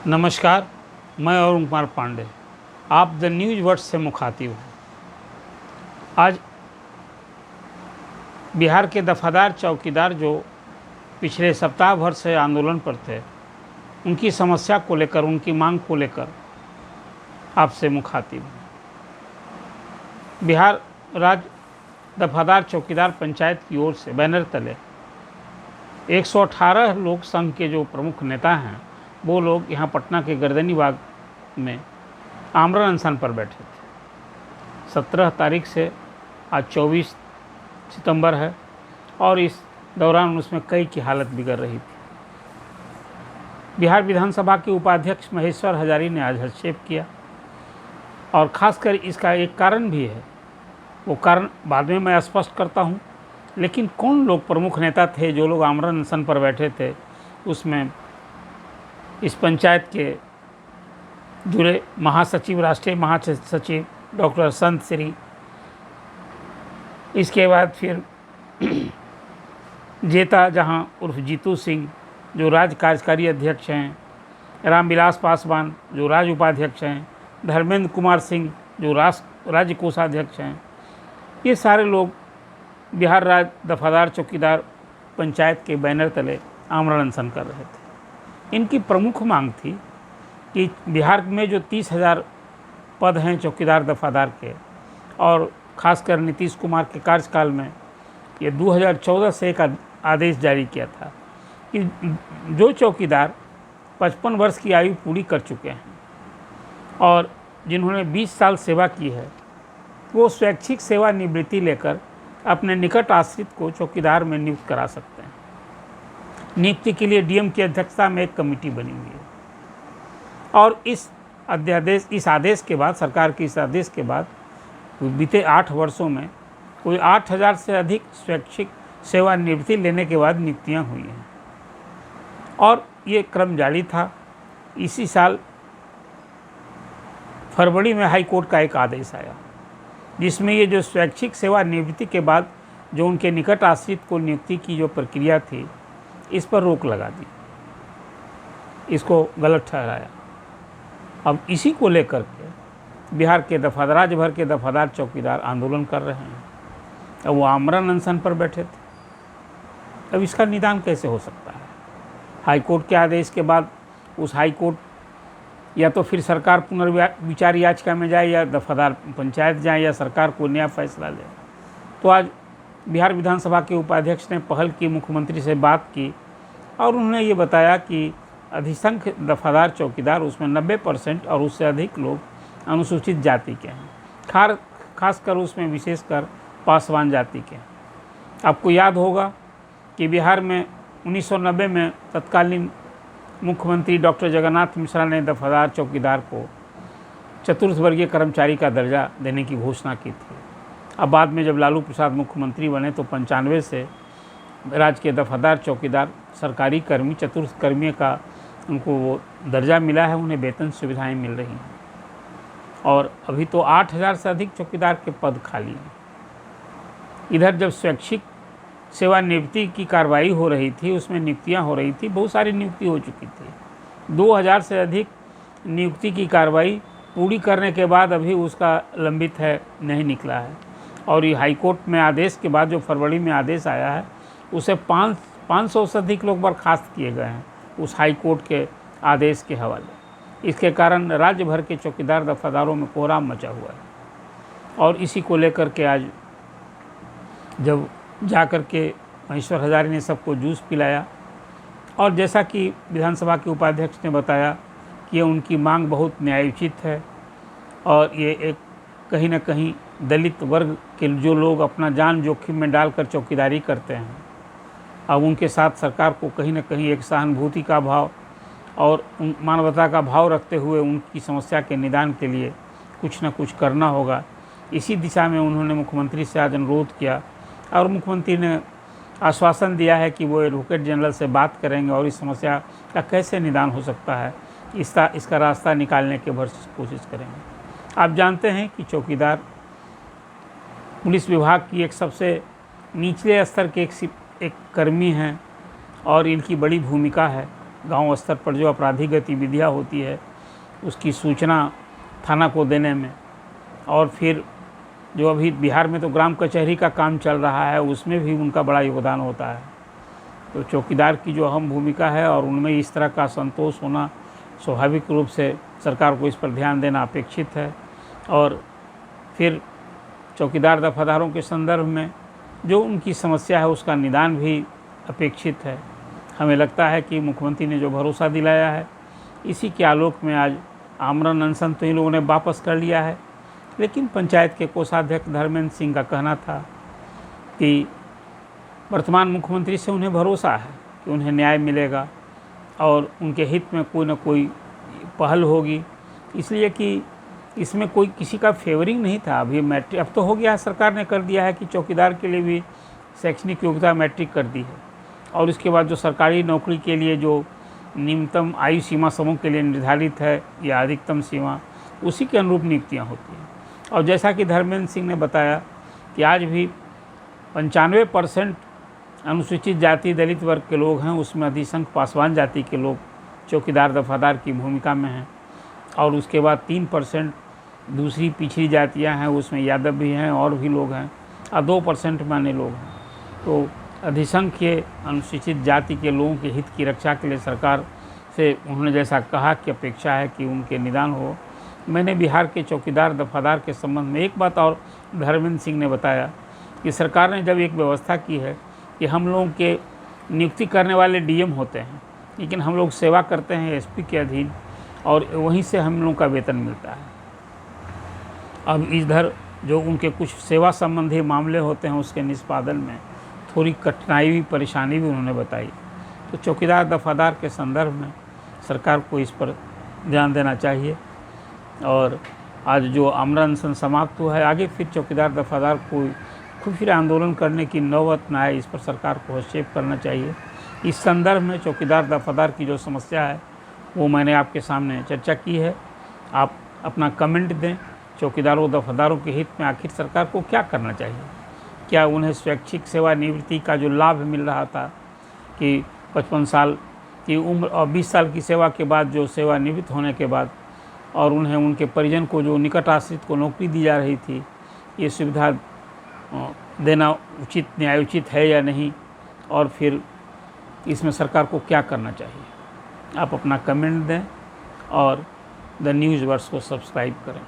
नमस्कार, मैं अरुण कुमार पांडे। आप द न्यूज़ वर्ड से मुखातिब हूँ। आज बिहार के दफादार चौकीदार जो पिछले सप्ताह भर से आंदोलन पर थे, उनकी समस्या को लेकर, उनकी मांग को लेकर आपसे मुखातिब हूँ। बिहार राज्य दफादार चौकीदार पंचायत की ओर से बैनर तले 118 लोक संघ के जो प्रमुख नेता हैं, वो लोग यहाँ पटना के गर्दनीबाग में आमरण अनशन पर बैठे थे। 17 तारीख से आज 24 सितंबर है और इस दौरान उसमें कई की हालत बिगड़ रही थी। बिहार विधानसभा के उपाध्यक्ष महेश्वर हजारी ने आज हस्तक्षेप किया और ख़ासकर इसका एक कारण भी है, वो कारण बाद में मैं स्पष्ट करता हूँ। लेकिन कौन लोग प्रमुख नेता थे जो लोग आमरण अनशन पर बैठे थे, उसमें इस पंचायत के जुड़े महासचिव, राष्ट्रीय महासचिव डॉक्टर संत श्री, इसके बाद फिर जेता जहां उर्फ जीतू सिंह जो राज्य कार्यकारी अध्यक्ष हैं, रामविलास पासवान जो राज्य उपाध्यक्ष हैं, धर्मेंद्र कुमार सिंह जो राज्य कोषाध्यक्ष हैं, ये सारे लोग बिहार राज्य दफादार चौकीदार पंचायत के बैनर तले आमरण अनशन कर रहे थे। इनकी प्रमुख मांग थी कि बिहार में जो 30,000 पद हैं चौकीदार दफादार के, और ख़ासकर नीतीश कुमार के कार्यकाल में ये 2014 से एक आदेश जारी किया था कि जो चौकीदार 55 वर्ष की आयु पूरी कर चुके हैं और जिन्होंने 20 साल सेवा की है, वो स्वैच्छिक सेवानिवृत्ति लेकर अपने निकट आश्रित को चौकीदार में नियुक्त करा सकते हैं। नियुक्ति के लिए डीएम की अध्यक्षता में एक कमेटी बनी हुई है और इस आदेश के बाद, सरकार के इस आदेश के बाद बीते 8 वर्षों में कोई 8,000 से अधिक स्वैच्छिक सेवानिवृत्ति लेने के बाद नियुक्तियां हुई हैं और ये क्रम जारी था। इसी साल फरवरी में हाई कोर्ट का एक आदेश आया जिसमें ये जो स्वैच्छिक सेवानिवृत्ति के बाद जो उनके निकट आश्रित को नियुक्ति की जो प्रक्रिया थी, इस पर रोक लगा दी, इसको गलत ठहराया। अब इसी को लेकर के बिहार के दफादार, राज्य भर के दफादार चौकीदार आंदोलन कर रहे हैं। अब वो आमरण अनशन पर बैठे थे। अब इसका निदान कैसे हो सकता है? हाई कोर्ट के आदेश के बाद उस हाई कोर्ट या तो फिर सरकार पुनर्विचार याचिका में जाए या दफादार पंचायत जाए या सरकार को नया फैसला ले। तो आज बिहार विधानसभा के उपाध्यक्ष ने पहल की, मुख्यमंत्री से बात की और उन्होंने ये बताया कि अधिसंख्य दफादार चौकीदार उसमें 90% और उससे अधिक लोग अनुसूचित जाति के हैं, खासकर उसमें विशेषकर पासवान जाति के हैं। आपको याद होगा कि बिहार में 1990 में तत्कालीन मुख्यमंत्री डॉक्टर जगन्नाथ मिश्रा ने दफादार चौकीदार को चतुर्थ वर्गीय कर्मचारी का दर्जा देने की घोषणा की थी। अब बाद में जब लालू प्रसाद मुख्यमंत्री बने तो 95 से राज्य के दफादार चौकीदार सरकारी कर्मी, चतुर्थ कर्मी का उनको वो दर्जा मिला है, उन्हें वेतन सुविधाएं मिल रही हैं और अभी तो 8,000 से अधिक चौकीदार के पद खाली हैं। इधर जब स्वैच्छिक सेवानिवृत्ति की कार्रवाई हो रही थी, उसमें नियुक्तियां हो रही थी, बहुत सारी नियुक्ति हो चुकी थी। 2,000 से अधिक नियुक्ति की कार्रवाई पूरी करने के बाद अभी उसका लंबित है, नहीं निकला है। और ये हाई कोर्ट में आदेश के बाद जो फरवरी में आदेश आया है, उसे 500 से अधिक लोग बर्खास्त किए गए हैं उस हाई कोर्ट के आदेश के हवाले। इसके कारण राज्य भर के चौकीदार दफादारों में कोहराम मचा हुआ है और इसी को लेकर के आज जब जाकर के महेश्वर हजारी ने सबको जूस पिलाया और जैसा कि विधानसभा के उपाध्यक्ष ने बताया कि ये उनकी मांग बहुत न्यायोचित है और ये एक कहीं ना कहीं दलित वर्ग के जो लोग अपना जान जोखिम में डालकर चौकीदारी करते हैं, अब उनके साथ सरकार को कहीं ना कहीं एक सहानुभूति का भाव और मानवता का भाव रखते हुए उनकी समस्या के निदान के लिए कुछ न कुछ करना होगा। इसी दिशा में उन्होंने मुख्यमंत्री से आज अनुरोध किया और मुख्यमंत्री ने आश्वासन दिया है कि वो एडवोकेट जनरल से बात करेंगे और इस समस्या का कैसे निदान हो सकता है, इसका रास्ता निकालने की भरपूर कोशिश करेंगे। आप जानते हैं कि चौकीदार पुलिस विभाग की एक सबसे निचले स्तर के एक कर्मी हैं और इनकी बड़ी भूमिका है गांव स्तर पर जो आपराधिक गतिविधियां होती है उसकी सूचना थाना को देने में, और फिर जो अभी बिहार में तो ग्राम कचहरी का काम चल रहा है उसमें भी उनका बड़ा योगदान होता है। तो चौकीदार की जो अहम भूमिका है और उनमें इस तरह का संतोष होना स्वाभाविक रूप से सरकार को इस पर ध्यान देना अपेक्षित है। और फिर चौकीदार दफादारों के संदर्भ में जो उनकी समस्या है उसका निदान भी अपेक्षित है। हमें लगता है कि मुख्यमंत्री ने जो भरोसा दिलाया है इसी के आलोक में आज आमरण अनशन तो इन लोगों ने वापस कर लिया है, लेकिन पंचायत के कोषाध्यक्ष धर्मेंद्र सिंह का कहना था कि वर्तमान मुख्यमंत्री से उन्हें भरोसा है कि उन्हें न्याय मिलेगा और उनके हित में कोई न कोई पहल होगी, इसलिए कि इसमें कोई किसी का फेवरिंग नहीं था। अभी मैट्रिक अब तो हो गया है, सरकार ने कर दिया है कि चौकीदार के लिए भी शैक्षणिक योग्यता मैट्रिक कर दी है, और उसके बाद जो सरकारी नौकरी के लिए जो न्यूनतम आयु सीमा समूह के लिए निर्धारित है या अधिकतम सीमा, उसी के अनुरूप नियुक्तियाँ होती हैं। और जैसा कि धर्मेंद्र सिंह ने बताया कि आज भी 95% अनुसूचित जाति दलित वर्ग के लोग हैं, उसमें अधिसंख्य पासवान जाति के लोग चौकीदार दफादार की भूमिका में हैं, और उसके बाद 3% दूसरी पिछड़ी जातियां हैं, उसमें यादव भी हैं और भी लोग हैं, और 2% माने लोग हैं। तो अधिसंख्य अनुसूचित जाति के लोगों के हित की रक्षा के लिए सरकार से उन्होंने जैसा कहा कि अपेक्षा है कि उनके निदान हो। मैंने बिहार के चौकीदार दफादार के संबंध में एक बात और धर्मेंद्र सिंह ने बताया कि सरकार ने जब एक व्यवस्था की है कि हम लोगों के नियुक्ति करने वाले डीएम होते हैं, लेकिन हम लोग सेवा करते हैं एसपी के अधीन और वहीं से हम लोगों का वेतन मिलता है। अब इधर जो उनके कुछ सेवा संबंधी मामले होते हैं उसके निष्पादन में थोड़ी कठिनाई भी परेशानी भी उन्होंने बताई। तो चौकीदार दफादार के संदर्भ में सरकार को इस पर ध्यान देना चाहिए। और आज जो आमरण अनशन समाप्त हुआ है, आगे फिर चौकीदार दफादार को फिर आंदोलन करने की नौबत न आए, इस पर सरकार को हस्तक्षेप करना चाहिए। इस संदर्भ में चौकीदार दफादार की जो समस्या है वो मैंने आपके सामने चर्चा की है। आप अपना कमेंट दें, चौकीदारों दफादारों के हित में आखिर सरकार को क्या करना चाहिए। क्या उन्हें स्वैच्छिक सेवानिवृत्ति का जो लाभ मिल रहा था कि 55 साल की उम्र और 20 साल की सेवा के बाद जो सेवानिवृत्त होने के बाद और उन्हें उनके परिजन को जो निकट आश्रित को नौकरी दी जा रही थी, ये सुविधा देना उचित न्यायोचित है या नहीं, और फिर इसमें सरकार को क्या करना चाहिए। आप अपना कमेंट दें और द न्यूज़ वर्स को सब्सक्राइब करें।